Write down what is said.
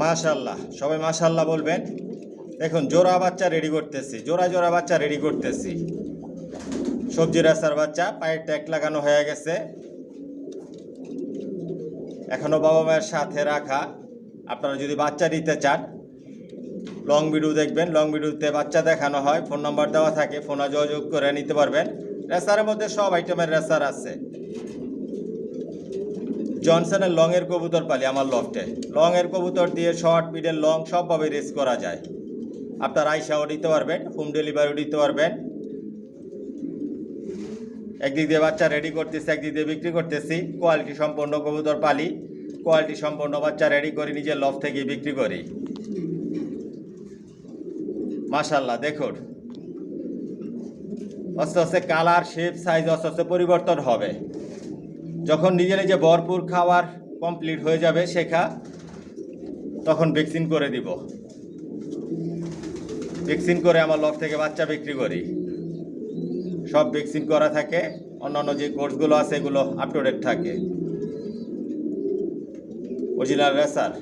মাশাআল্লাহ, সবাই মাশাআল্লাহ বলবেন। দেখুন জোড়া বাচ্চা রেডি করতেছি, জোড়া জোড়া বাচ্চা রেডি করতেছি। সবজি রাস্তার বাচ্চা পায়ের ট্যাগ লাগানো হয়ে গেছে, এখনও বাবা মায়ের সাথে রাখা। আপনারা যদি বাচ্চা নিতে চান লং ভিডিও দেখবেন, লং ভিডিওতে বাচ্চা দেখানো হয়, ফোন নাম্বার দেওয়া থাকে, ফোনে যোগাযোগ করে নিতে পারবেন। রেসারের মধ্যে সব আইটেমের রেসার আছে। জনসনের লংয়ের কবুতর পালি আমার লফটে, লংয়ের কবুতর দিয়ে শর্ট মিডল লং সবভাবে রেস করা যায়। আপনার আইসাও দিতে পারবেন, হোম ডেলিভারিও দিতে পারবেন। একদিক দিয়ে বাচ্চা রেডি করতেছি, একদিক দিয়ে বিক্রি করতেছি। কোয়ালিটি সম্পন্ন কবুতর পালি, কোয়ালিটি সম্পন্ন বাচ্চা রেডি করি, নিজের লফ থেকে বিক্রি করি। মাশাআল্লাহ দেখুন, আস্তে আস্তে কালার শেপ সাইজ আস্তে আস্তে পরিবর্তন হবে। যখন নিজে নিজে ভরপুর খাওয়ার কমপ্লিট হয়ে যাবে শেখা, তখন ভ্যাকসিন করে দিব। ভ্যাকসিন করে আমার লফ থেকে বাচ্চা বিক্রি করি, সব ভ্যাকসিন করা থাকে। অন্যান্য যে কোর্সগুলো আছে এগুলো আপ টু ডেট থাকে। Original racer.